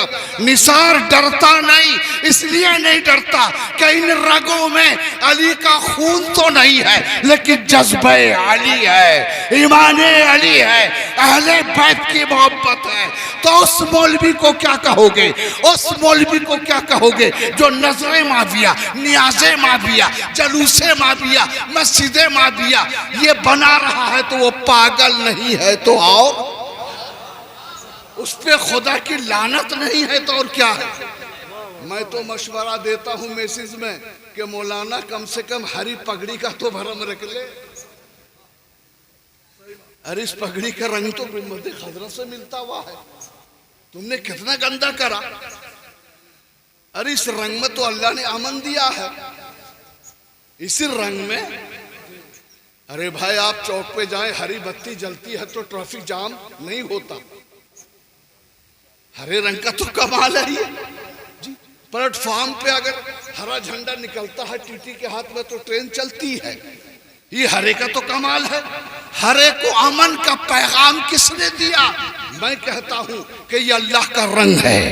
तरफ। निसार डरता नहीं, इसलिए नहीं डरता कि इन रगों में अली का खून तो नहीं है, लेकिन जज्बे अली है, ईमाने अली है, अहले बैत की मोहब्बत है। तो उस मौलवी को क्या कहोगे, उस मौलवी को क्या कहोगे जो नजरे माविया, नियाज़े माविया, जलूसे माविया, मस्जिदे माविया ये बना रहा है? तो वो पागल नहीं है तो और उस पे खुदा की लानत नहीं है तो और क्या है? मैं तो मशवरा देता हूं मैसेज में कि मौलाना कम से कम हरी पगड़ी का तो भरम रख ले। अरे इस पगड़ी का रंग तो गुंबद खजरा से मिलता हुआ है, तुमने कितना गंदा करा। अरे इस रंग में तो अल्लाह ने अमन दिया है, इसी रंग में। अरे भाई आप चौक पे जाएं, हरी बत्ती जलती है तो ट्रैफिक जाम नहीं होता। हरे रंग का तो कमाल है ये जी। प्लेटफॉर्म पे अगर हरा झंडा निकलता है टीटी के हाथ में तो ट्रेन चलती है। ये हरे का तो कमाल है। हरे को अमन का पैगाम किसने दिया? मैं कहता हूं कि ये अल्लाह का रंग है,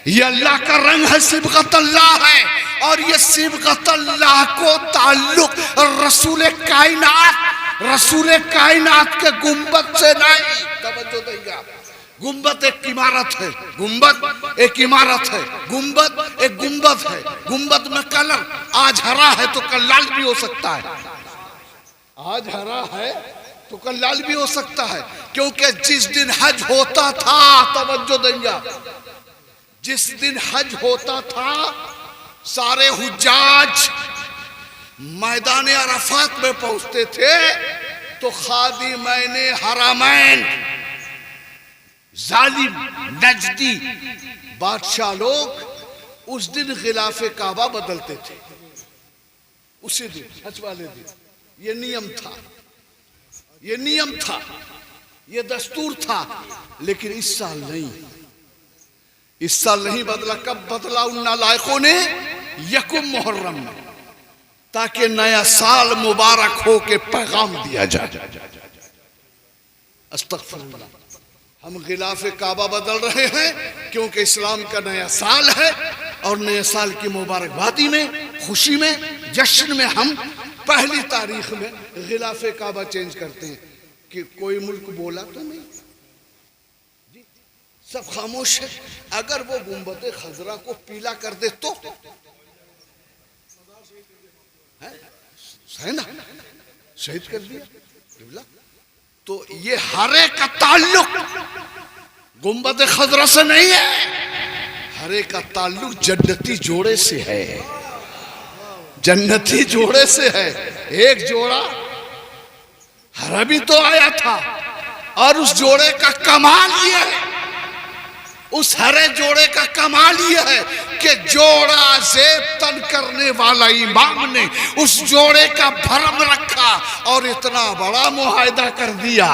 ये अल्लाह का रंग है, सिबगत अल्लाह है। और ये सिबगत अल्लाह को ताल्लुक रसूल कायनात के गुंबद से नहीं। तवज्जो देगा, गुंबद एक इमारत है, गुंबद एक इमारत है, गुंबद एक गुंबद है। गुंबद में कलर आज हरा है तो कल लाल भी हो सकता है, आज हरा है तो कल लाल भी हो सकता है। क्योंकि जिस दिन हज होता था, तवज्जो देंगे, जिस दिन हज होता था सारे हुज्जाज मैदान अरफात में पहुंचते थे तो खादिमैन हरमैन जालिम नजदी बादशाह लोग उस दिन खिलाफे काबा बदलते थे, उसी दिन हज वाले दिन। ये नियम था, ये नियम था, ये दस्तूर था। लेकिन इस साल नहीं, इस साल नहीं बदला। कब बदला? उन नालायकों ने यकुम मुहर्रम में, ताकि नया साल मुबारक हो के पैगाम दिया जाए। अस्तगफिरुल्लाह, हम गिलाफे काबा बदल रहे हैं क्योंकि इस्लाम का नया साल है और नए साल की मुबारकबादी में, खुशी में, जश्न में हम पहली तारीख में गिलाफे काबा चेंज करते हैं। कि कोई मुल्क बोला तो नहीं, सब खामोश है। अगर वो गुंबद खजरा को पीला कर दे तो है ना, शहीद कर दिया। तो ये हरे का ताल्लुक गुंबद खजरा से नहीं है, हरे का ताल्लुक जन्नती जोड़े से है, जन्नती जोड़े से है। एक जोड़ा हरा भी तो आया था और उस जोड़े का कमाल ये है, उस हरे जोड़े का कमाल ये है कि जोड़ा ज़ेब तन करने वाला इमाम ने उस जोड़े का भरम रखा और इतना बड़ा मुआहदा कर दिया,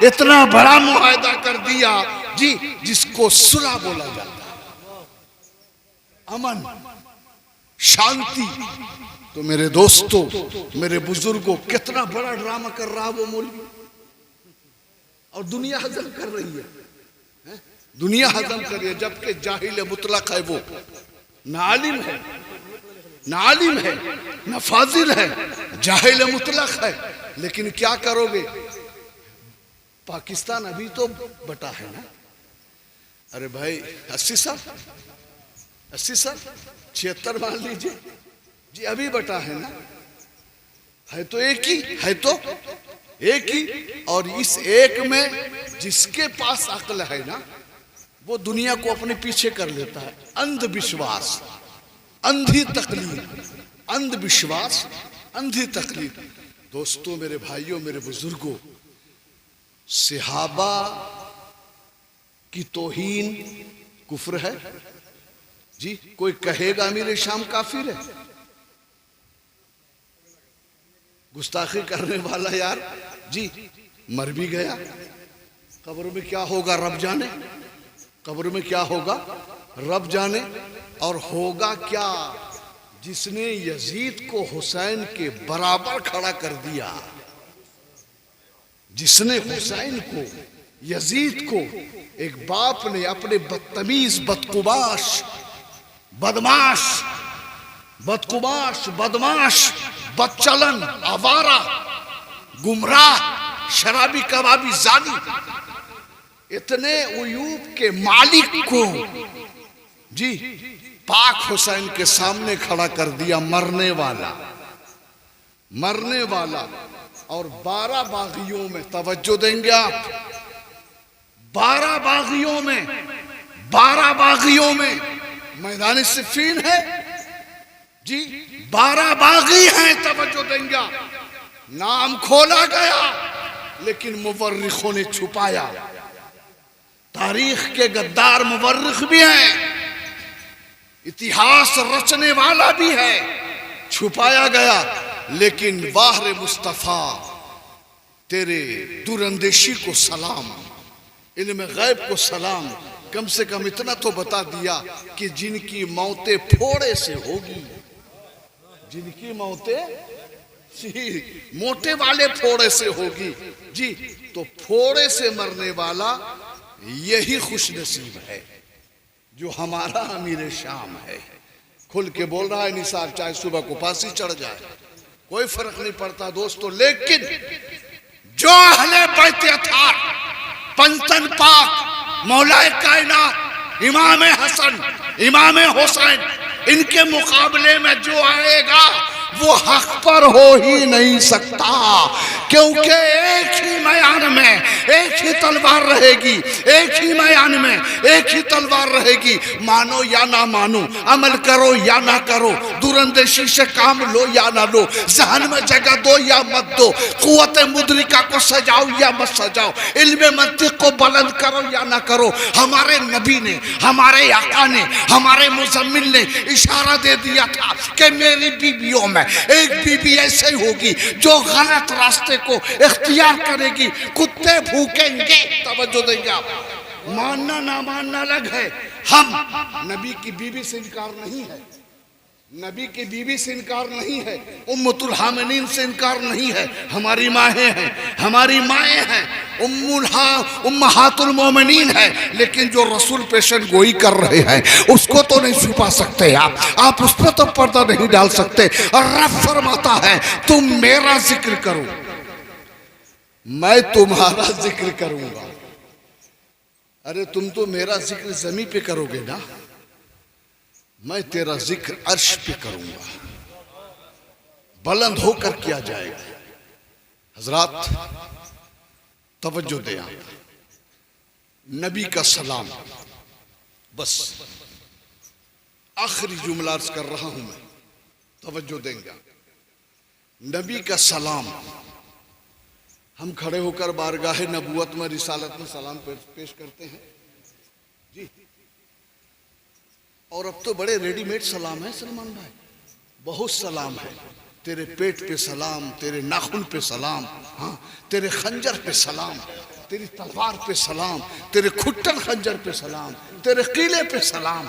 इतना बड़ा मुआहदा कर दिया जी, जिसको सुलह बोला जाता है, अमन, शांति। तो मेरे दोस्तों, मेरे बुजुर्गों, कितना बड़ा ड्रामा कर रहा वो मौलवी, और दुनिया हजम कर रही है, दुनिया हजम कर रही है। जबकि जाहिल मुतलक है, वो ना आलिम है, ना आलिम है, ना फाजिल है, जाहिल मुतलक है। लेकिन क्या करोगे, पाकिस्तान अभी तो बटा है ना। अरे भाई 80 साल 76 मान लीजिए जी, अभी बटा है ना। है तो एक ही, है तो एक ही। और इस एक में जिसके पास अक्ल है ना, वो दुनिया को अपने पीछे कर लेता है। अंधविश्वास, अंधी तकलीद, अंधविश्वास, अंधी तकलीद। दोस्तों, मेरे भाइयों, मेरे बुजुर्गों, सहाबा की तौहीन कुफ्र है जी। कोई कहेगा अमीर शाम काफिर है, गुस्ताखी करने वाला यार जी मर भी गया। कब्र में क्या होगा रब जाने, कब्र में क्या होगा रब जाने। और होगा क्या, जिसने यजीद को हुसैन के बराबर खड़ा कर दिया, जिसने हुसैन को यजीद को एक बाप ने अपने बदतमीज, बदमाश, बदचलन, आवारा, गुमराह, शराबी, कबाबी, जानी, इतने उयूब के मालिक को जी पाक हुसैन के सामने खड़ा कर दिया, मरने वाला। और 12 बागियों में, तवज्जो देंगे आप, 12 बागियों में मैदान सिफ़ीन है जी, 12 बागी हैं, तवज्जो देंगे। नाम खोला गया लेकिन मुवर्रिखों ने छुपाया। तारीख के गद्दार मुवर्रिख भी हैं, इतिहास रचने वाला भी है, छुपाया गया। लेकिन वाहरे मुस्तफा तेरे दूरंदेशी को सलाम, इल्म गैब को सलाम। कम से कम इतना तो बता दिया कि जिनकी मौतें फोड़े से होगी, जिनकी मौतें मोटे वाले फोड़े से होगी जी, तो फोड़े से मरने वाला यही खुश नसीब है जो हमारा अमीर शाम है। खुल के बोल रहा है निसार, चाहे सुबह को फांसी चढ़ जाए, कोई फर्क नहीं पड़ता दोस्तों। लेकिन जो अहले बैत अतार, पंचतन पाक, मौलाए कायनात, इमाम हसन, इमाम हुसैन, इनके मुकाबले में जो आएगा वो हक पर हो ही नहीं सकता, क्योंकि एक ही मैदान में एक ही तलवार रहेगी, एक ही मैदान में एक ही तलवार रहेगी। मानो या ना मानो, अमल करो या ना करो, दूरंदेशी से काम लो या ना लो, जहन में जगह दो या मत दो, कुव्वत मुद्रिका को सजाओ या मत सजाओ, इल्म मंतिक को बुलंद करो या ना करो। हमारे नबी ने, हमारे आका ने, हमारे मुजम्मिल ने इशारा दे दिया था कि मेरी बीवियों में एक बीबी ऐसे होगी जो गलत रास्ते को इख्तियार करेगी, कुत्ते भूखेंगे। तवज्जो देंगे आप, मानना ना मानना अलग है। हम नबी की बीवी से इनकार नहीं है, नबी की बीवी से इनकार नहीं है, उम्मतुल हामिनीन से इनकार नहीं है। हमारी माएँ हैं, हमारी माएँ हैं, उम्महातुल मोमिनीन है। लेकिन जो रसूल पेशन गोई कर रहे हैं उसको तो नहीं छुपा सकते आप उस पर तो पर्दा नहीं डाल सकते। और रब फरमाता है तुम मेरा जिक्र करो, मैं तुम्हारा जिक्र करूंगा। अरे तुम तो मेरा जिक्र जमीन पे करोगे ना, मैं तेरा जिक्र अर्श पे करूंगा, बुलंद होकर किया जाएगा। हजरात तवज्जो दें आप, नबी का सलाम, बस आखिरी जुमला अर्ज कर रहा हूं मैं, तवज्जो देंगे। नबी का सलाम, हम खड़े होकर बारगाह नबूवत में, रिसालत में सलाम पेश करते हैं जी। और अब तो बड़े रेडीमेड सलाम है सलमान भाई, बहुत सलाम है। तेरे पेट पे सलाम, तेरे नाखून पे सलाम, हाँ तेरे खंजर पे सलाम, तेरी तलवार पे सलाम, तेरे खुट्टन खंजर पे सलाम, तेरे कीले पे सलाम।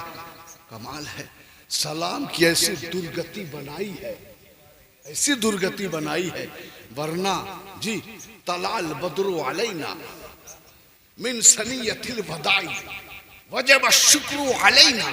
कमाल है, सलाम की ऐसी दुर्गति बनाई है, ऐसी दुर्गति बनाई है। वरना जी तलाल बदरु अलैना मिन सनियतिल वदाई वजब शुक्र अलैना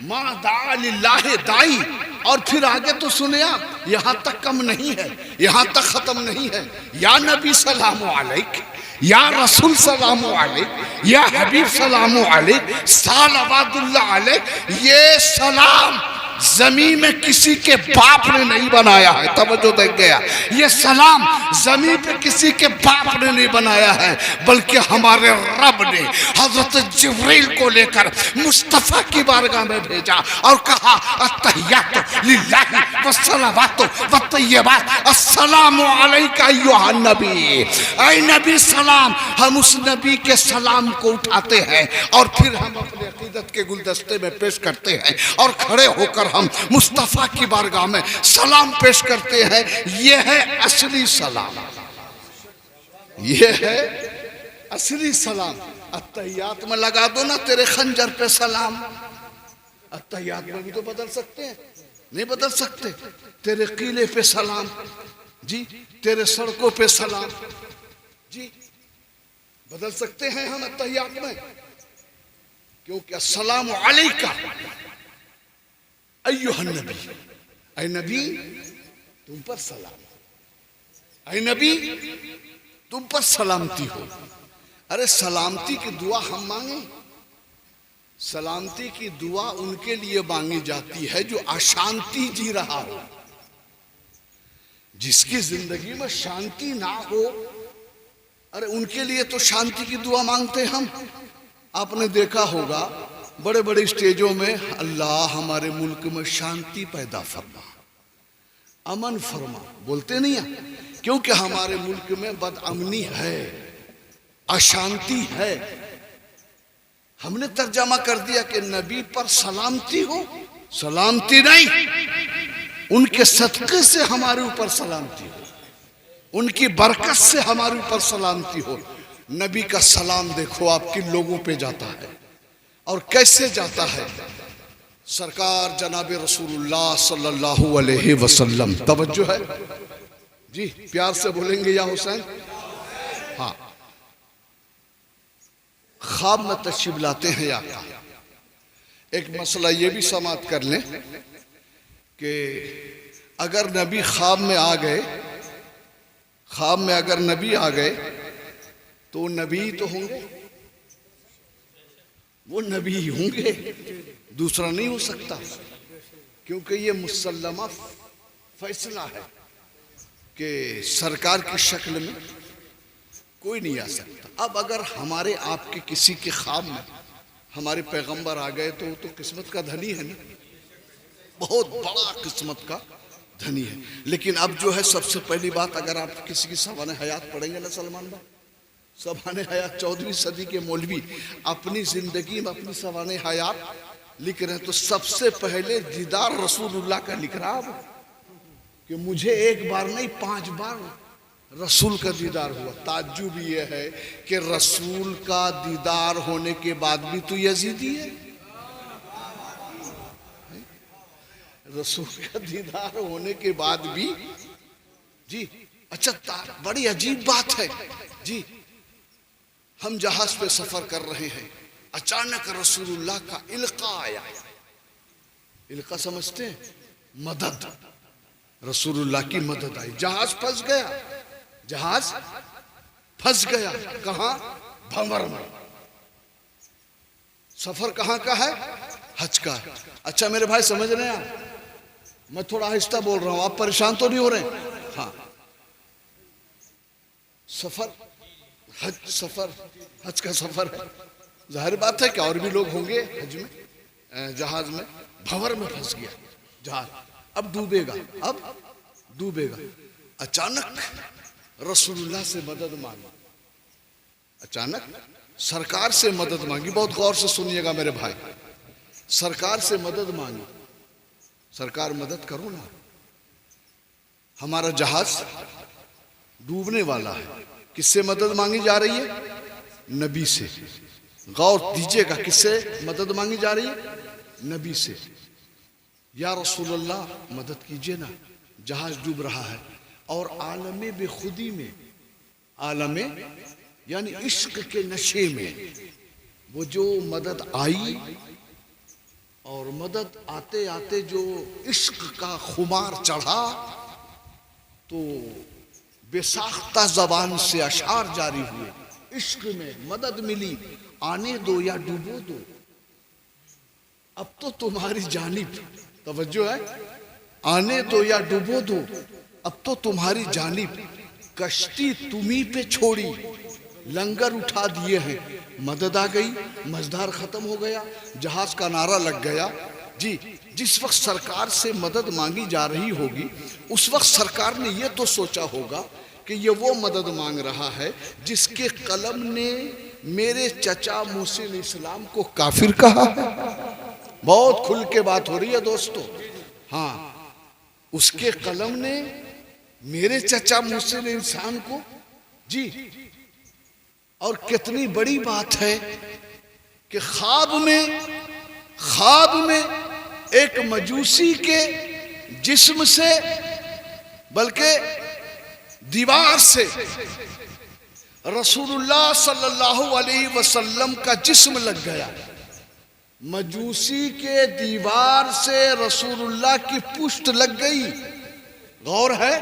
मा दा लिल्लाहि दाई। और फिर आगे तो सुने आप, यहां तक कम नहीं है, यहां तक खत्म नहीं है। या नबी सलाम अलैक, या रसूल सलाम अलैक, या हबीब सलाम अलैक, सलावतुल्लाह अलैक। ये सलाम जमीन में किसी के बाप ने नहीं बनाया है, तवज्जो देख गया। ये सलाम जमीन पे किसी के बाप ने नहीं बनाया है, बल्कि हमारे रब ने हजरत जिब्रील को लेकर मुस्तफा की बारगाह में भेजा और कहा अत्तहियातु लिल्लाहि वस्सलावातु वत्तय्यिबात अस्सलामु अलैका अय्युहन नबी। ऐ नबी सलाम। हम उस नबी के सलाम को उठाते हैं और फिर हम अपने अकीदत के गुलदस्ते में पेश करते हैं और खड़े होकर हम मुस्तफा की बारगाह में सलाम पेश करते हैं। यह है असली सलाम, यह है असली सलाम। अत्तहियात में लगा दो ना तेरे खंजर पे सलाम, अत्तहियात में भी तो बदल सकते हैं, नहीं बदल सकते। तेरे किले पे सलाम जी, तेरे सड़कों पे सलाम जी, बदल सकते हैं हम अत्तहियात में, क्योंकि अस्सलामु अलैका अय्युहन नबी, ऐ नबी तुम पर सलाम, ऐ नबी तुम पर सलामती हो। अरे सलामती की दुआ हम मांगे? सलामती की दुआ उनके लिए मांगी जाती है जो अशांति जी रहा हो, जिसकी जिंदगी में शांति ना हो। अरे उनके लिए तो शांति की दुआ मांगते हम। आपने देखा होगा बड़े बड़े स्टेजों में, अल्लाह हमारे मुल्क में शांति पैदा फरमा, अमन फरमा, बोलते नहीं है? क्योंकि हमारे मुल्क में बदअमनी है, अशांति है। हमने तर्जमा कर दिया कि नबी पर सलामती हो। सलामती नहीं, उनके सदक़े से हमारे ऊपर सलामती हो, उनकी बरकत से हमारे ऊपर सलामती हो। नबी का सलाम देखो आप किन लोगों पे जाता है और कैसे जाता है। सरकार जनाब रसूलुल्लाह सल्लल्लाहु अलैहि वसल्लम, तवज्जो है जी, प्यार से बोलेंगे या हुसैन? हाँ, ख्वाब में तशरीफ लाते हैं आका। एक मसला ये भी समाप्त कर लें कि अगर नबी ख्वाब में आ गए, ख्वाब में अगर नबी आ गए तो नबी तो होंगे, वो नबी ही होंगे, दूसरा नहीं हो सकता, क्योंकि ये मुसल्लमा फैसला है कि सरकार की शक्ल में कोई नहीं आ सकता। अब अगर हमारे आपके किसी के ख्वाब में हमारे पैगंबर आ गए तो किस्मत का धनी है ना, बहुत बड़ा किस्मत का धनी है। लेकिन अब जो है सबसे पहली बात, अगर आप किसी की सवाने हयात पढ़ेंगे ना सलमान भाई, सवाने हयात 14वीं सदी के मौलवी अपनी जिंदगी में अपनी सवाने हयात लिख रहे हैं, तो सबसे पहले दीदार रसूलुल्लाह का लिख रहा है कि मुझे एक बार नहीं 5 बार रसूल का दीदार हुआ। ताज्जुब ये है कि रसूल का दीदार होने के बाद भी तो यजीदी है, रसूल का दीदार होने के बाद भी जी। अच्छा, बड़ी अजीब बात है जी, हम जहाज पे सफर कर रहे हैं, अचानक रसूलुल्लाह का इल्का आया। इल्का समझते हैं? मदद, रसूलुल्लाह की मदद आई, जहाज फंस गया, जहाज फंस गया। कहां? भंवर में। सफर कहां का है? हज का। अच्छा मेरे भाई समझ रहे हैं आप? मैं थोड़ा आहिस्ता बोल रहा हूं, आप परेशान तो नहीं हो रहे? हाँ, सफर हज, सफर हज का सफर है, जाहिर बात है कि और भी लोग होंगे हज में, जहाज में भंवर में फंस गया जहाज, अब डूबेगा, अब डूबेगा। अचानक रसूलुल्लाह से मदद मांगी, अचानक सरकार से मदद मांगी। बहुत गौर से सुनिएगा मेरे भाई, सरकार से मदद मांगी। सरकार मदद करो ना, हमारा जहाज डूबने वाला है। किससे मदद मांगी जा रही है? नबी से। गौर दीजिएगा, किससे मदद मांगी जा रही है? नबी से। या रसूलुल्लाह मदद कीजिए ना, जहाज डूब रहा है। और आलमे बेखुदी में, आलमे यानी इश्क के नशे में वो जो मदद आई, और मदद आते आते जो इश्क का खुमार चढ़ा, तो बेसाख्ता जबान से अशार जारी हुए, इश्क में मदद मिली, आने दो या डूबो दो, अब तो तुम्हारी जानिब, तवज्जो है, आने दो या डूबो दो, अब तो तुम्हारी जानिब, कश्ती तुम्ही पे छोड़ी, लंगर उठा दिए हैं। मदद आ गई, मजदार खत्म हो गया, जहाज का नारा लग गया जी। जिस वक्त सरकार से मदद मांगी जा रही होगी, उस वक्त सरकार ने यह तो सोचा होगा कि ये वो मदद मांग रहा है जिसके कलम ने मेरे चचा मूसा अलैहिस्सलाम को काफिर कहा है। बहुत खुल के बात हो रही है दोस्तों। हाँ, उसके कलम ने मेरे चचा मूसा अलैहिस्सलाम को जी। और कितनी बड़ी बात है कि ख्वाब में एक मजूसी के जिस्म से, बल्कि दीवार से रसूलुल्लाह सल्लल्लाहु अलैहि वसल्लम का जिस्म लग गया। मजूसी के दीवार से रसूलुल्लाह की पुष्ट लग गई। गौर है,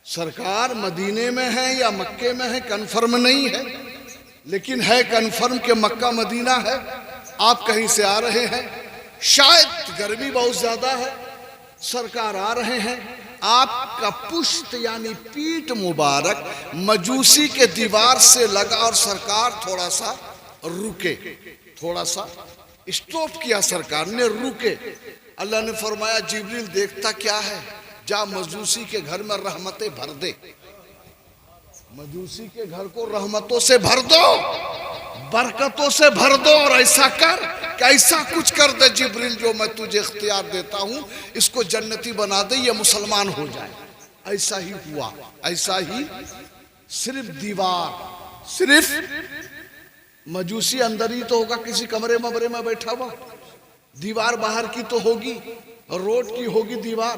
सरकार मदीने में है या मक्के में है कन्फर्म नहीं है, लेकिन है कन्फर्म कि मक्का मदीना है। आप कहीं से आ रहे हैं, शायद गर्मी बहुत ज्यादा है, सरकार आ रहे हैं, आपका पुष्ट यानी पीठ मुबारक मजूसी के दीवार से लगा और सरकार थोड़ा सा रुके, थोड़ा सा स्टॉप किया सरकार ने, रुके। अल्लाह ने फरमाया जिब्रील देखता क्या है, जा मजूसी के घर में रहमतें भर दे, मजूसी के घर को रहमतों से भर दो, बरकतों से भर दो, और ऐसा कर कि ऐसा कुछ कर दे जिब्रील जो मैं तुझे इख्तियार देता हूं, इसको जन्नती बना दे, ये मुसलमान हो जाए। ऐसा ही हुआ, ऐसा ही। सिर्फ दीवार, सिर्फ मजूसी अंदर ही तो होगा, किसी कमरे ममरे में बैठा हुआ, दीवार बाहर की तो होगी, रोड की होगी दीवार।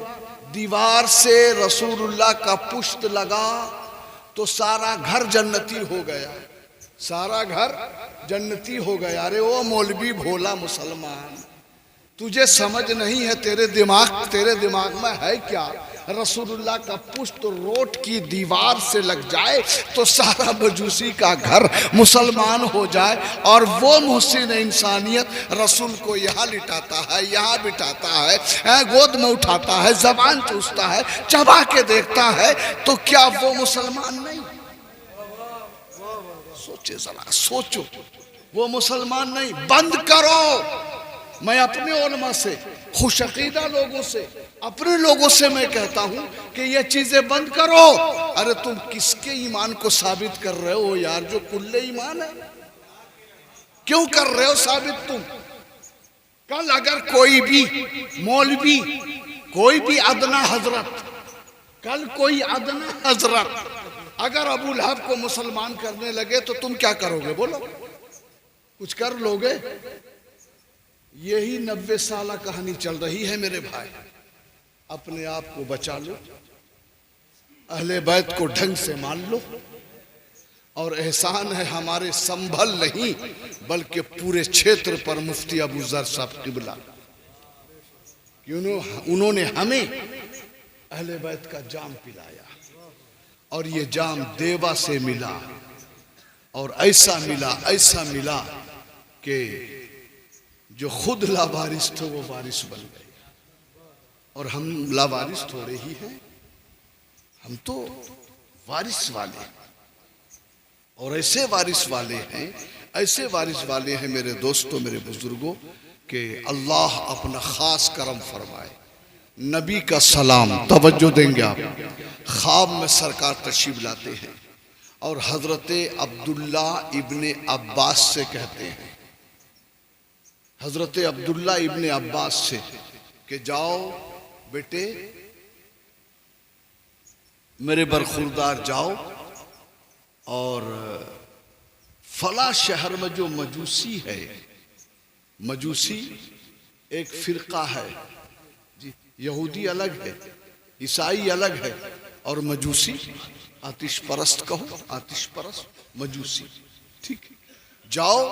दीवार से रसूलुल्लाह का पुष्ट लगा तो सारा घर जन्नती हो गया, सारा घर जन्नती हो गया। अरे ओ मौलवी भोला मुसलमान, तुझे समझ नहीं है, तेरे दिमाग में है क्या? रसूलुल्लाह का पुष्ट रोट की दीवार से लग जाए तो सारा मजूसी का घर मुसलमान हो जाए, और वो मुहसिन इंसानियत रसूल को यहाँ लिटाता है, यहाँ बिठाता है, गोद में उठाता है, जबान चूसता है, चबा के देखता है, तो क्या वो मुसलमान नहीं? सोचे जरा, सोचो, वो मुसलमान नहीं। बंद करो। मैं अपने उलमा से, खुशअकीदा लोगों से, अपने लोगों से मैं कहता हूं कि ये चीजें बंद करो। अरे तुम किसके ईमान को साबित कर रहे हो यार, जो कुल्ले ईमान है? क्यों कर रहे हो साबित तुम? कल अगर कोई भी मौलवी, कोई भी अदना हजरत, कल कोई अदना हजरत अगर अबू लहब को मुसलमान करने लगे तो तुम क्या करोगे? बोलो, कुछ कर लोगे? यही 90 साल कहानी चल रही है मेरे भाई। अपने आप को बचा लो, अहले बैत को ढंग से मान लो, और एहसान है हमारे संभल नहीं बल्कि पूरे क्षेत्र पर मुफ्ती अबू जर साहब किबला, उन्होंने हमें अहले बैत का जाम पिलाया, और ये जाम देवा से मिला, और ऐसा मिला कि जो खुद लावारिस थे वो वारिस बन गए। और हम लावारिस थोड़े ही हैं, हम तो वारिस वाले, और ऐसे वारिस वाले हैं, ऐसे वारिस वाले हैं मेरे दोस्तों, मेरे बुजुर्गों, कि अल्लाह अपना खास करम फरमाए। नबी का सलाम, तवज्जो देंगे आप। ख्वाब में सरकार तशरीफ लाते हैं और हजरत अब्दुल्ला इब्ने अब्बास से कहते हैं, हजरत अब्दुल्ला इब्ने अब्बास से कि जाओ बेटे मेरे बरखुरदार, जाओ और फला शहर में जो मजूसी है, मजूसी एक फिरका है जी, यहूदी अलग है, ईसाई अलग है, और मजूसी आतिश परस्त कहो, आतिश परस्त मजूसी, ठीक। जाओ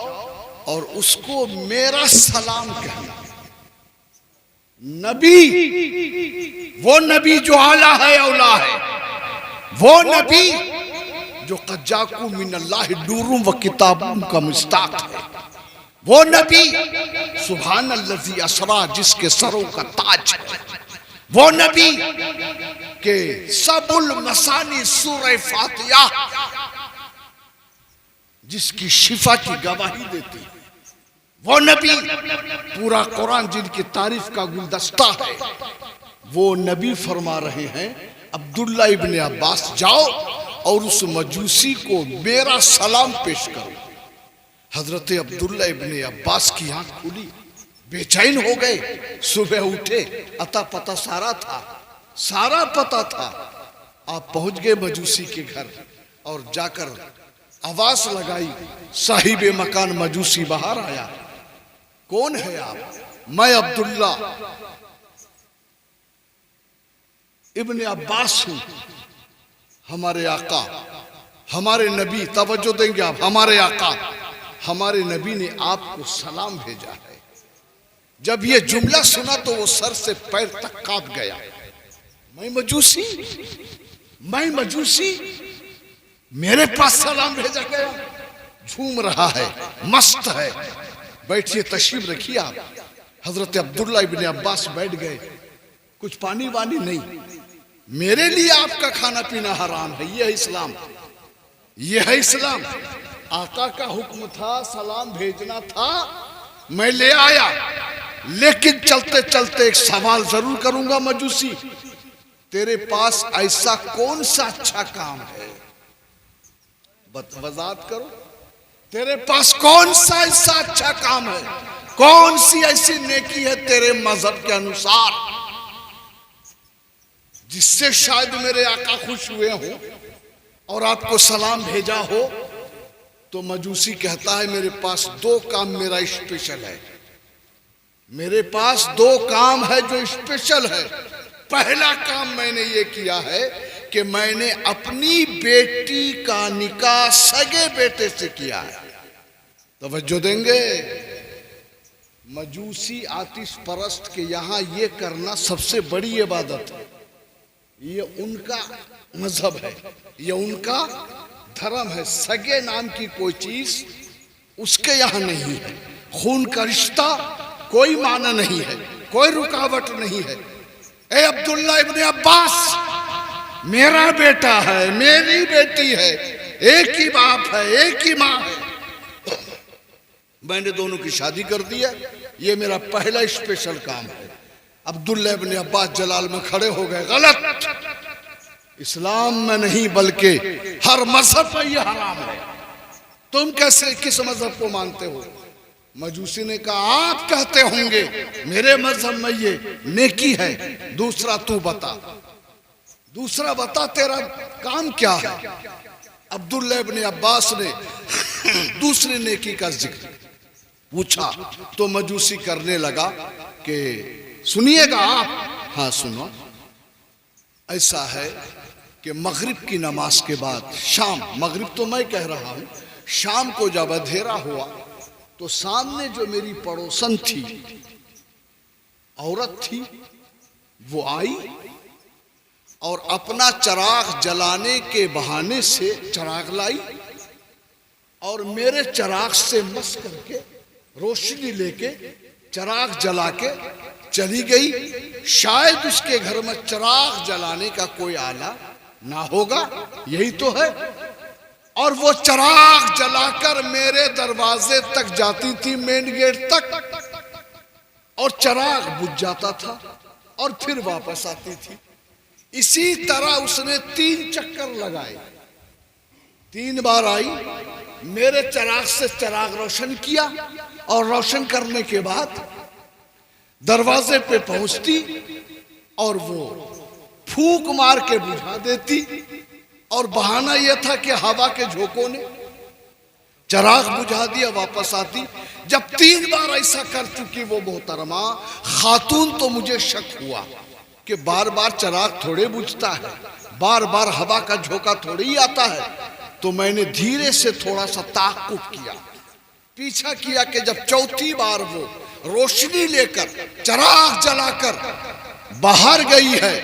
और उसको मेरा सलाम कहना। नबी, वो नबी जो आला है, औला है, वो नबी जो कज्जाकू मिनल्लाह नूरुम व किताबुम का मुस्ताक है, वो नबी सुभान अल्लज़ी असरा जिसके सरों का ताज है, वो नबी के सबुल मसानी सूरह फातिहा जिसकी शिफा की गवाही देती, वो नबी पूरा कुरान जिनकी तारीफ का गुलदस्ता है, वो नबी फरमा रहे हैं अब्दुल्ला इब्ने अब्बास, जाओ और उस मजूसी को मेरा सलाम पेश करो। हजरत अब्दुल्ला इब्ने अब्बास की आंख खुली, बेचैन हो गए। सुबह उठे, अता पता सारा था, सारा पता था। आप पहुंच गए मजूसी के घर और जाकर आवाज लगाई, साहिब मकान मजूसी बाहर आया। कौन है आप? मैं अब्दुल्ला इब्ने अब्बास हूं। हमारे आका हमारे नबी, तवज्जो देंगे आप, हमारे आका, हमारे नबी ने आपको सलाम भेजा है। जब ये जुमला सुना तो वो सर से पैर तक कांप गया। मैं मजूसी, मैं मजूसी, मेरे पास सलाम भेजा गया। झूम रहा है, मस्त है। बैठिए, तशरीफ रखिए आप। हजरत अब्दुल्ला इब्ने अब्बास बैठ गए। कुछ पानी वानी नहीं, मेरे लिए आपका खाना पीना हराम है। ये है इस्लाम, ये है इस्लाम। आका का हुक्म था, सलाम भेजना था, मैं ले आया। लेकिन चलते चलते एक सवाल जरूर करूंगा मजूसी, तेरे पास ऐसा कौन सा अच्छा काम है? वजाहत करो, तेरे पास कौन सा ऐसा अच्छा काम है? कौन सी ऐसी नेकी है तेरे मजहब के अनुसार जिससे शायद मेरे आका खुश हुए हो और आपको सलाम भेजा हो? तो मजूसी कहता है, मेरे पास दो काम मेरा स्पेशल है। मेरे पास दो काम है जो स्पेशल है। पहला काम मैंने ये किया है कि मैंने अपनी बेटी का निकाह सगे बेटे से किया है। तवज्जो देंगे, मजूसी आतिश परस्त के यहां ये करना सबसे बड़ी इबादत है। ये उनका मजहब है, ये उनका धर्म है। सगे नाम की कोई चीज उसके यहां नहीं है। खून का रिश्ता कोई माना नहीं है, कोई रुकावट नहीं है। ए अब्दुल्ला इब्ने अब्बास, मेरा बेटा है, मेरी बेटी है, एक ही बाप है, एक ही माँ है। मैंने दोनों की शादी कर दी है। ये मेरा पहला स्पेशल काम है। अब्दुल्ला इब्ने अब्बास जलाल में खड़े हो गए। गलत, इस्लाम में नहीं बल्कि हर मजहब में ये हराम है। तुम कैसे किस मजहब को मानते हो? मजूसी ने कहा, आप कहते होंगे मेरे मजहब में ये नेकी है। दूसरा तू बता, दूसरा बता, तेरा काम क्या है? अब्दुल्ला इब्ने अब्बास ने दूसरी नेकी का जिक्र पूछा तो मजूसी करने लगा कि सुनिएगा आप। हाँ सुनो। ऐसा है कि मगरिब की नमाज के बाद शाम, मगरिब तो मैं कह रहा हूं, शाम को जब अंधेरा हुआ तो सामने जो मेरी पड़ोसन थी, औरत थी, वो आई और अपना चिराग जलाने के बहाने से चिराग लाई और मेरे चिराग से मस करके रोशनी लेके चिराग जला के चली गई। शायद उसके घर में चिराग जलाने का कोई आला ना होगा, यही तो है। और वो चिराग जलाकर मेरे दरवाजे तक जाती थी, मेन गेट तक, और चिराग बुझ जाता था और फिर वापस आती थी। इसी तरह उसने 3 चक्कर लगाए। 3 बार आई, मेरे चिराग से चिराग रोशन किया और रोशन करने के बाद दरवाजे पे पहुंचती और वो फूंक मार के बुझा देती। और बहाना यह था कि हवा के झोंकों ने चिराग बुझा दिया, वापस आती। जब 3 बार ऐसा कर चुकी वो मोहतरमा खातून, तो मुझे शक हुआ कि बार बार चिराग थोड़े बुझता है, बार बार हवा का झोंका थोड़े ही आता है। तो मैंने धीरे से थोड़ा सा ताक़ुब किया, पीछा किया कि जब 4थी बार वो रोशनी लेकर चिराग जलाकर बाहर गई है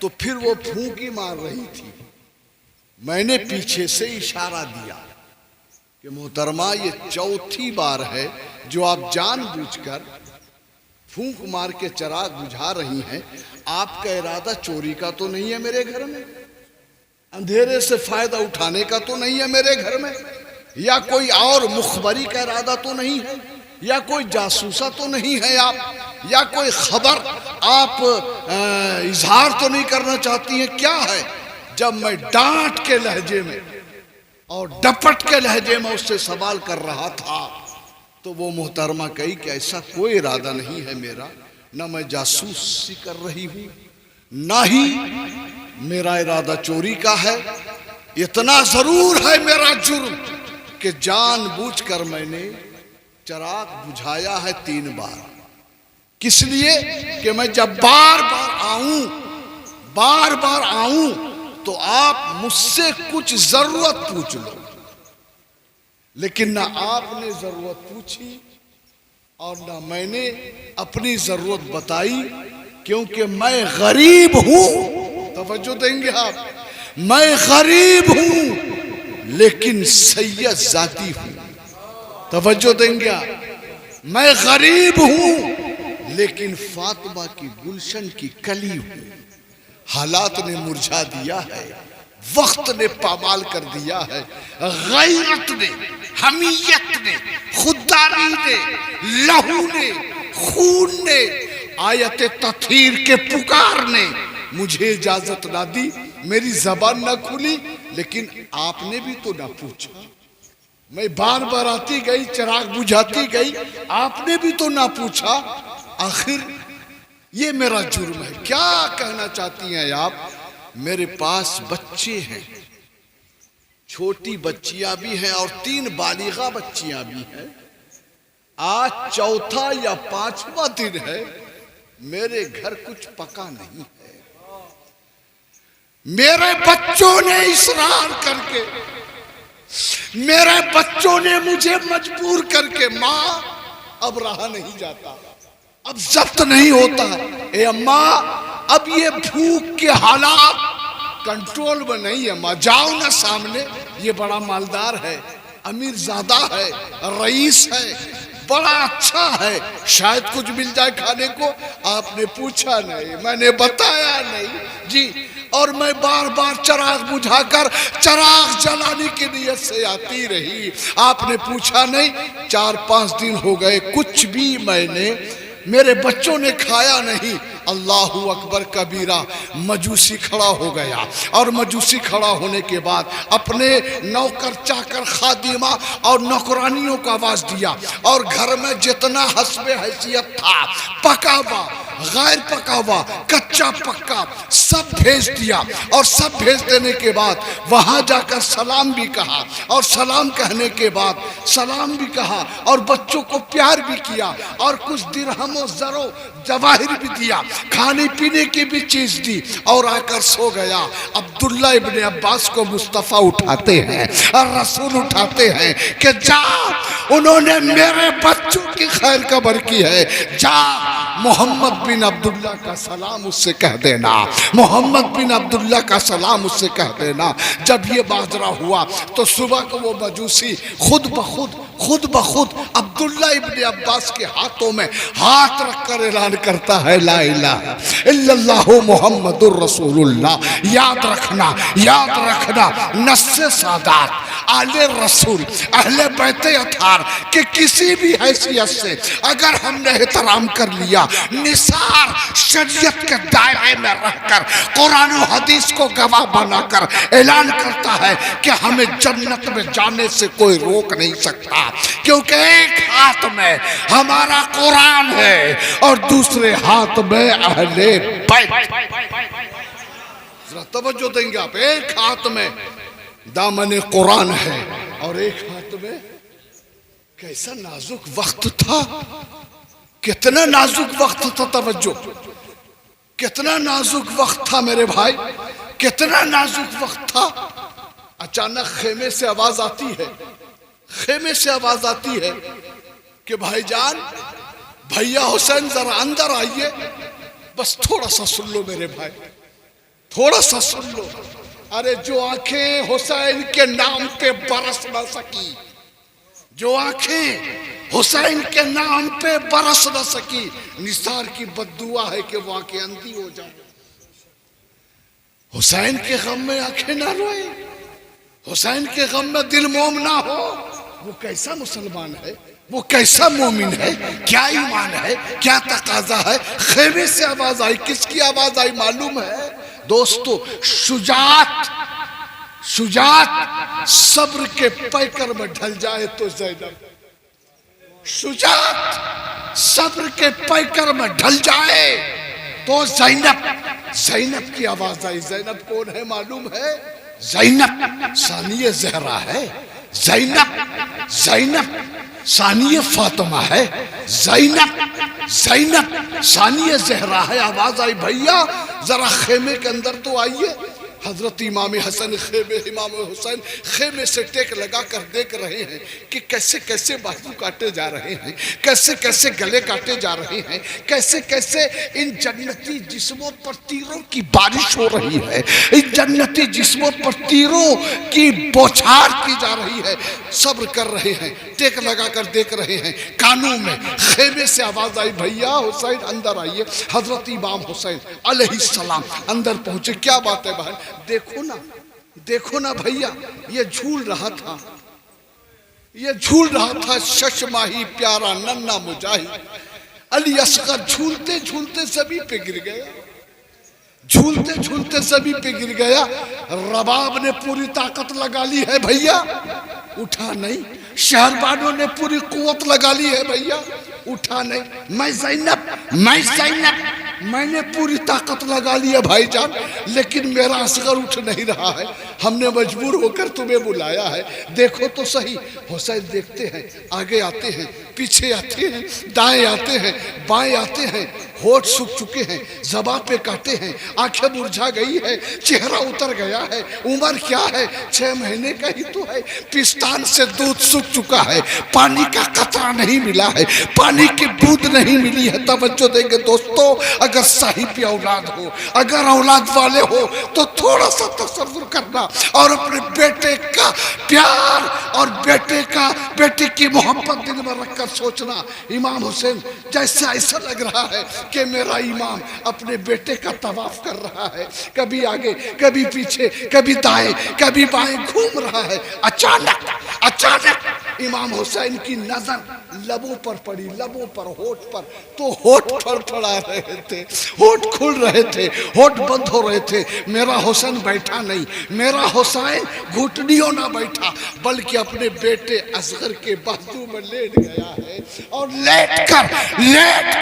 तो फिर वो फूंकी मार रही थी। मैंने पीछे से इशारा दिया कि मोहतरमा ये 4थी बार है जो आप जानबूझकर फूंक मार के चिराग बुझा रही हैं। आपका इरादा चोरी का तो नहीं है मेरे घर में, अंधेरे से फायदा उठाने का तो नहीं है मेरे घर में, या कोई और मुखबरी का इरादा तो नहीं है, या कोई जासूसा तो नहीं है आप, या कोई खबर आप इजहार तो नहीं करना चाहती हैं? क्या है? जब मैं डांट के लहजे में और डपट के लहजे में उससे सवाल कर रहा था तो वो मोहतरमा कही कि ऐसा कोई इरादा नहीं है मेरा, ना मैं जासूसी कर रही हूं, ना ही मेरा इरादा चोरी का है। इतना जरूर है मेरा जुर्म कि जानबूझकर मैंने चिराग बुझाया है 3 बार। किस लिए? कि मैं जब बार बार आऊं तो आप मुझसे कुछ जरूरत पूछ लो, लेकिन ना आपने जरूरत पूछी और ना मैंने अपनी जरूरत बताई, क्योंकि मैं गरीब हूं। तवज्जो देंगे आप, मैं गरीब हूं लेकिन सैयद जाती हूं। तवज्जो देंगे आप, मैं गरीब हूं लेकिन फातिमा की गुलशन की कली हूं। हालात ने मुरझा दिया है, वक्त ने पामाल कर दिया है, गैरत ने, हमीयत ने, खुददारी ने, लहू ने, खून ने, आयत तथहीर के पुकार ने मुझे इजाजत ना दी, मेरी जबान ना खुली, लेकिन आपने भी तो ना पूछा। मैं बार बार आती गई, चिराग बुझाती गई, आपने भी तो ना पूछा। आखिर ये मेरा जुर्म है। क्या कहना चाहती हैं आप? मेरे पास बच्चे हैं, छोटी बच्चियां भी हैं और 3 बालिगा बच्चियां भी हैं। आज चौथा या 5वां दिन है, मेरे घर कुछ पका नहीं है। मेरे बच्चों ने इसरार करके, मेरे बच्चों ने मुझे मजबूर करके, माँ अब रहा नहीं जाता, अब जब्त नहीं होता, ए अम्मा अब ये भूख के हालात कंट्रोल में नहीं है, माँ जाओ ना सामने। ये बड़ा मालदार है, अमीर ज़्यादा है, रईस है, बड़ा अच्छा है, शायद कुछ मिल जाए खाने को। आपने पूछा नहीं, मैंने बताया नहीं जी। और मैं बार बार चिराग बुझाकर चिराग जलाने की नियत से आती रही, आपने पूछा नहीं। 4-5 दिन हो गए, कुछ भी मैंने, मेरे बच्चों ने खाया नहीं। अल्लाहु अकबर कबीरा, मजूसी खड़ा हो गया और मजूसी खड़ा होने के बाद अपने नौकर चाकर खादिमा और नौकरानियों को आवाज दिया और घर में जितना हस्बे हैसियत था, पका हुआ, गैर पका हुआ, कच्चा पक्का, सब भेज दिया। और सब भेज देने के बाद वहां जाकर सलाम भी कहा और सलाम कहने के बाद सलाम भी कहा और बच्चों को प्यार भी किया और कुछ दिरहमों जरो जवाहिर भी दिया, खाने पीने की भी चीज दी और आकर सो गया। अब्दुल्ला इब्ने अब्बास को मुस्तफा उठाते हैं और रसूल उठाते हैं कि जा, उन्होंने मेरे बच्चों की खैर खबर की है, जा मोहम्मद बिन अब्दुल्ला का सलाम उससे कह देना, मोहम्मद बिन अब्दुल्ला का सलाम उससे कह देना। जब ये बाजरा हुआ तो सुबह को वो मजूसी खुद ब खुद अब्दुल्ला इब्ने अब्बास के हाथों में हाथ रखकर ऐलान करता है, ला इलाहा इल्लल्लाहु मुहम्मदुर रसूलुल्लाह। याद रखना नस्से सादात, आले रसूल, अहले बैते अतार के किसी भी हैसियत से अगर हमने एहतराम कर लिया, निसार शरीयत के दायरे में रहकर कुरान और हदीस को गवाह बनाकर ऐलान करता है कि हमें जन्नत में जाने से कोई रोक नहीं सकता, क्योंकि एक हाथ में हमारा कुरान है और दूसरे हाथ में अहले बैत। जरा तवज्जो देंगे आप, एक हाथ में दामन कुरान है और एक हाथ में, कैसा नाजुक वक्त था, कितना नाजुक वक्त था। तवज्जो, कितना नाजुक वक्त था मेरे भाई, कितना नाजुक वक्त था। अचानक खेमे से आवाज आती है, खेमे से आवाज आती है कि भाईजान, भैया हुसैन जरा अंदर आइए, बस थोड़ा सा सुन लो मेरे भाई, थोड़ा सा सुन लो। अरे जो आंखें हुसैन के नाम पे बरस ना सकी, जो आंखें हुसैन के नाम पे बरस ना सकी, निसार की बद्दुआ है कि वो आंखें अंधी हो जाए। हुसैन के गम में आंखें ना रोए, हुसैन के गम में दिल मोम ना हो, वो कैसा मुसलमान है, वो कैसा मोमिन है, क्या ईमान है, क्या तकाजा है। खेमे से आवाज आई, किसकी आवाज आई मालूम है दोस्तों? शुजात सब्र के पैकर में ढल जाए तो ज़ैनब, शुजात सब्र के पैकर में ढल जाए तो ज़ैनब की आवाज आई। ज़ैनब कौन है मालूम है? ज़ैनब सानिए ज़हरा है, ज़ैनब सानिए फातिमा है, ज़ैनब सानिए ज़हरा है। आवाज आई, भैया जरा खेमे के अंदर तो आइए। हजरत इमाम हसन खेमे इमाम हुसैन खेमे से टेक लगा कर देख रहे हैं कि कैसे कैसे बाजू काटे जा रहे हैं, कैसे कैसे गले काटे जा रहे हैं, कैसे कैसे इन जन्नती जिस्मों पर तीरों की बारिश हो रही है, इन जन्नती जिस्मों पर तीरों की बौछार की जा रही है। सब्र कर रहे हैं, टेक लगा कर देख रहे हैं। कानों में खेमे से आवाज आई, भैया हुसैन अंदर आइए। हजरत इमाम हुसैन अलैहिस्सलाम अंदर पहुंचे। क्या बात है बहन, देखो ना भैया, ये झूल रहा था, ये झूल रहा था शशमाही प्यारा नन्ना मुजाहिद अली असगर। झूलते झूलते सभी पे गिर गया, झूलते झूलते सभी पे गिर गया। रबाब ने पूरी ताकत लगा ली है भैया, उठा नहीं। शहरबानों ने पूरी कुवत लगा ली है भैया, उठा नहीं। मैं ज़ैनब मैंने पूरी ताकत लगा ली है भाईजान, लेकिन मेरा असगर उठ नहीं रहा है। हमने मजबूर होकर तुम्हें बुलाया है, देखो तो सही। हुसैन देखते हैं, आगे आते हैं, पीछे आते हैं, दाएं आते हैं, बाएं आते हैं। होठ सूख चुके हैं, ज़बां पे काटे हैं, आंखें मुरझा गई है, चेहरा उतर गया है। उम्र क्या है, 6 महीने का ही तो है। पिस्तान से दूध सूख चुका है, पानी का कतरा नहीं मिला है, पानी की बूंद नहीं मिली है। तवज्जो देंगे दोस्तों, अगर साहिब औलाद हो, अगर औलाद वाले हो, तो थोड़ा सा तसव्वुर करना और अपने बेटे का प्यार और बेटे की मोहब्बत दिल में रखकर सोचना। इमाम हुसैन जैसे ऐसा लग रहा है कि मेरा इमाम अपने बेटे का तवाफ कर रहा है, कभी आगे कभी पीछे, कभी दाएं कभी बाएं घूम रहा है। अचानक इमाम हुसैन की नजर लबों पर पड़ी, लबों पर, होठ पर। तो होठ फड़फड़ा रहे थे, होठ खुल रहे थे, होठ बंद हो रहे थे। मेरा हुसैन बैठा नहीं, मेरा हुसैन घुटनियों ना बैठा, बल्कि अपने बेटे असगर के बाजू में लेट गया है और लेट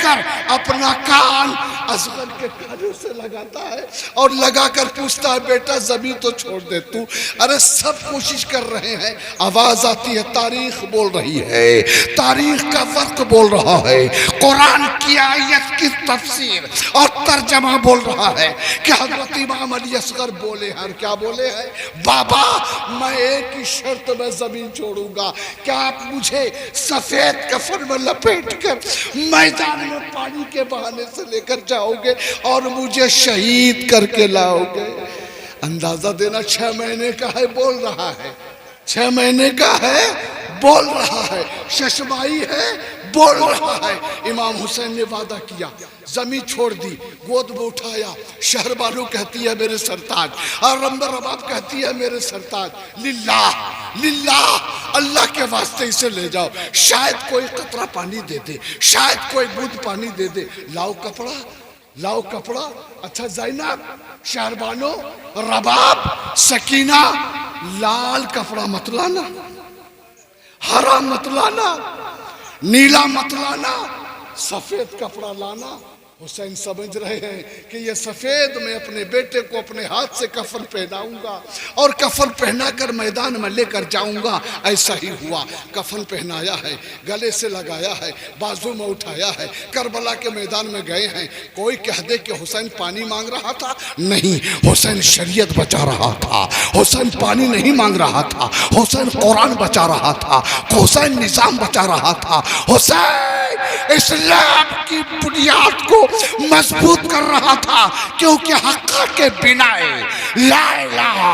कर अपना कान असगर के कानों से लगाता है और लगाकर पूछता है, बेटा जमीन तो छोड़ दे तू। अरे सब कोशिश कर रहे हैं, आवाज आती है, तारीख बोल रही है, तारीख का वक्त बोल रहा है, कुरान की आयत की तफसीर और तर्जमा बोल रहा है कि हजरत इमाम अली असगर बोले हैं। क्या बोले हैं? बाबा मैं एक ही शर्त में जमीन छोड़ूंगा, क्या आप मुझे सफेद कफन में लपेट कर मैदान में पानी के बहाने से लेकर जाओगे और मुझे शहीद करके लाओगे? अंदाजा देना, 6 महीने का है, बोल रहा है, 6 महीने का है, बोल रहा है, शशमाई है, बोल रहा है। इमाम हुसैन ने वादा किया, जमीन छोड़ दी, गोद में उठाया। शहरबानू कहती है मेरे सरताज, और रबाब कहती है मेरे सरताज, लिल्लाह अल्लाह के वास्ते इसे ले जाओ, शायद कोई कतरा पानी दे दे, शायद कोई बूंद पानी दे दे। लाओ कपड़ा। अच्छा ज़ैनब, शहरबानो, रबाब, सकीना, लाल कपड़ा मत लाना, हरा मत लाना, नीला मत लाना, सफेद कपड़ा लाना। हुसैन समझ रहे हैं कि ये सफेद मैं अपने बेटे को अपने हाथ से कफन पहनाऊंगा और कफन पहनाकर मैदान में लेकर जाऊंगा। ऐसा ही हुआ, कफन पहनाया है, गले से लगाया है, बाजू में उठाया है, करबला के मैदान में गए हैं। कोई कह दे कि हुसैन पानी मांग रहा था, नहीं, हुसैन शरीयत बचा रहा था, हुसैन पानी नहीं मांग रहा था, हुसैन कुरान बचा रहा था, हुसैन निजाम बचा रहा था, हुसैन इस्लाम की बुनियाद को मजबूत कर रहा था। क्योंकि हक्का के बिना ला इलाहा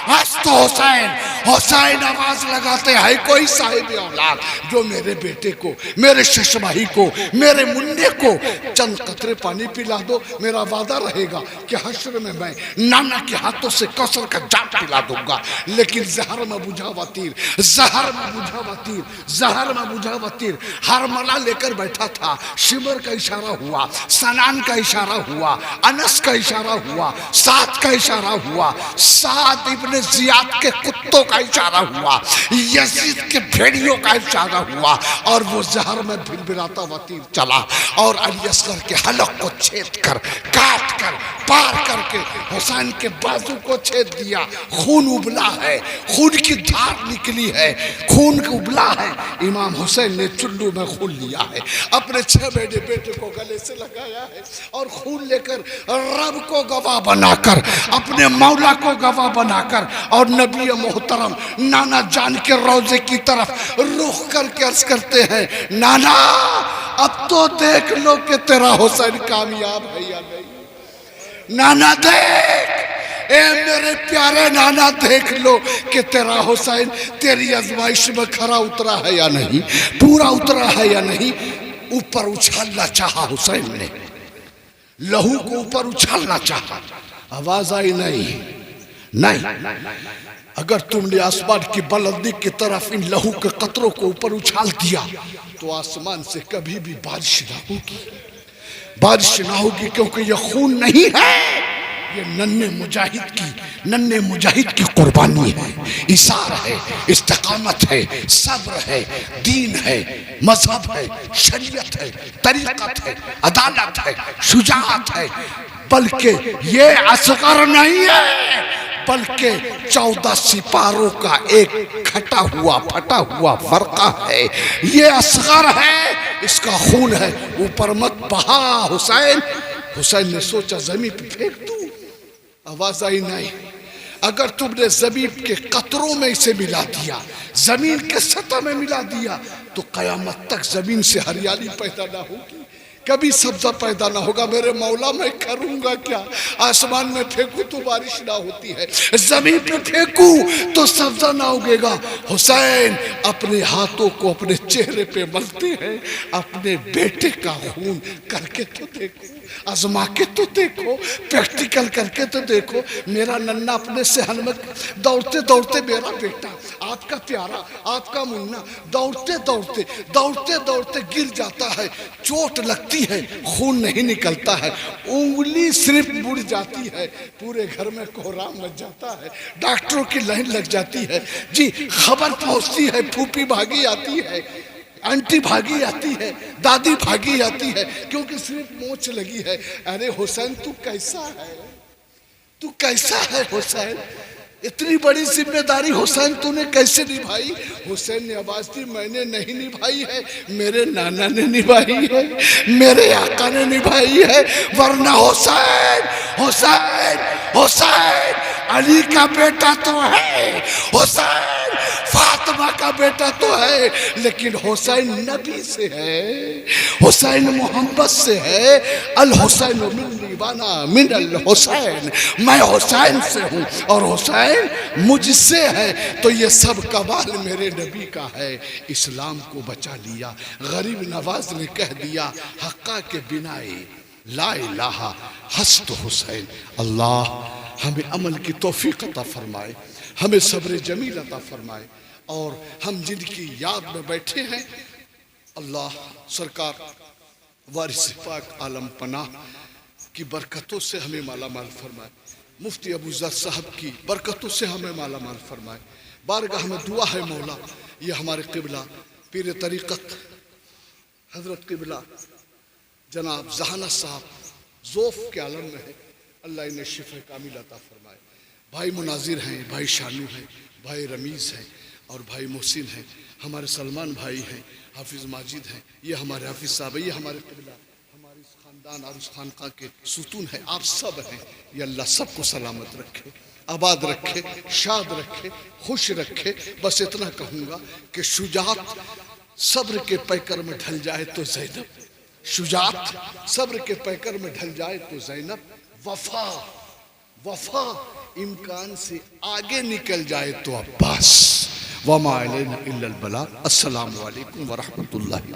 हस्त हुसैन आवाज लगाते हैं, कोई साहिब औलाद जो मेरे बेटे को, मेरे शशमाही को, मेरे मुन्ने को चंद कतरे पानी पिला दो, मेरा वादा रहेगा कि हश्र में मैं नाना के हाथों से कौसर का जाम पिला दूंगा। लेकिन जहर में बुझा हुआ तीर, जहर में बुझा हुआ तीर हरमला लेकर बैठा था। शिमर का इशारा हुआ, सनान का इशारा हुआ, अनस का इशारा हुआ, साद का इशारा हुआ, साद इब्ने जियाद के कुत्तों का का इशारा हुआ, यजीद के भेड़ियों का इशारा हुआ और वो जहर में भिलभिलाता हुआ तीर चला और अली असगर के हलक को छेद कर, काट कर, पार करके हुसैन के बाजू को छेद दिया। खून उबला है, खून की धार निकली है, खून उबला है। इमाम हुसैन ने चुल्लू में खून लिया है, अपने 6 बड़े बेटे को गले से लगाया है और खून लेकर रब को गवाह बनाकर, अपने मौला को गवाह बनाकर और नबी मोहतरम नाना जान के रोजे की तरफ रुख करके अर्ज करते हैं, नाना अब तो देख लो कि तेरा हुसैन कामयाब है या नहीं। नाना देख, ए मेरे प्यारे नाना देख लो कि तेरा हुसैन तेरी आजमाइश में खरा उतरा है या नहीं, पूरा उतरा है या नहीं। ऊपर उछालना चाहा हुसैन ने, लहू को ऊपर उछालना चाहा, आवाज आई नहीं। अगर तुमने आसमान की बुलंदी की तरफ इन लहू के कतरों को ऊपर उछाल दिया तो आसमान से कभी भी बारिश ना होगी, बारिश ना होगी, क्योंकि यह खून नहीं है, ये नन्हे मुजाहिद की कुर्बानी है, इसार है, इस्तिकामत है, सब्र है, दीन है, मजहब है, शरीयत है, तरीक़त है, अदालत है, शुजाअत है। बल्कि ये असगर नहीं है, बल्कि 14 सिपारों का एक फटा हुआ फरका है। ये असगर है, इसका खून है, ऊपर मत बहा हुसैन। हुसैन ने सोचा जमीन पे फेंक दूं, आवाज आई नहीं। अगर तुमने जमीन के कतरों में इसे मिला दिया, जमीन के सतह में मिला दिया, तो कयामत तक जमीन से हरियाली पैदा ना होगी, कभी सब्जा पैदा ना होगा। मेरे मौला मैं करूंगा क्या? आसमान में फेंकू तो बारिश ना होती है, जमीन पे फेंकू तो सब्जा ना उगेगा। हुसैन अपने हाथों को अपने चेहरे पे मलते हैं, अपने बेटे का खून करके तो देखो, आजमा के तो देखो, प्रैक्टिकल करके तो देखो। मेरा नन्ना अपने सहन में दौड़ते दौड़ते, मेरा बेटा आपका प्यारा, आपका मुन्ना दौड़ते दौड़ते गिर जाता है, चोट लगती है, खून नहीं निकलता है, उंगली सिर्फ मुड़ जाती है, पूरे घर में कोहराम मच जाता है, डॉक्टरों की लाइन लग जाती है जी, खबर पहुंचती है, फूफी भागी आती है, आंटी भागी आती है, दादी भागी आती है, क्योंकि सिर्फ मोच लगी है। अरे हुसैन तू कैसा है हुसैन? इतनी बड़ी जिम्मेदारी हुसैन तूने कैसे निभाई? हुसैन ने आवाज दी, मैंने नहीं निभाई है, मेरे नाना ने निभाई है, मेरे आका ने निभाई है। वरना हुसैन अली का बेटा तो है, हुसैन फातिमा का बेटा तो है, लेकिन हुसैन नबी से है, हुसैन मोहम्मद से है। अल हुसैन मिन्नी वाना मिनल हुसैन, मैं हुसैन से हूँ और हुसैन मुझसे है। तो ये सब कमाल मेरे नबी का है। इस्लाम को बचा लिया, गरीब नवाज ने कह दिया, हक्का के बिना ला इलाहा हस्त हुसैन। अल्लाह हमें अमल की तौफीक अता फरमाए, हमें सब्र जमील अता फरमाए, और हम जिनकी याद में बैठे हैं, अल्लाह सरकार वारिस पाक आलम पनाह की बरकतों से हमें माला माल फरमाए, मुफ्ती अबू ज़र साहब की बरकतों से हमें माला माल फरमाए। बारगाह में दुआ है मौला, ये हमारे क़िबला पीर तरीक़त हज़रत क़िबला जनाब जहाना साहब ज़ोफ़ के आलम में है, अल्लाह इन्हें शिफ़ा कामिल अता फरमाए। भाई मुनाजिर हैं, भाई शानू हैं, भाई रमीज़ हैं और भाई मोहसिन हैं, हमारे सलमान भाई हैं, हाफिज़ माजिद हैं, ये हमारे हाफिज़ साहब है, ये हमारे क़िबला, हमारे इस ख़ानदान और इस खानका के सुतून हैं। आप सब हैं, ये अल्लाह सबको सलामत रखे, आबाद रखे, शाद रखे, खुश रखे। बस इतना कहूँगा कि शुजात सब्र के पैकर में ढल जाए तो ज़ैनब, शुजात सब्र के पैकर में ढल जाए तो ज़ैनब, वफा इम्कान से आगे निकल जाए तो अब्बास। वमा अलैना इल्लल बलाग। अस्सलामु अलैकुम व रहमतुल्लाहि।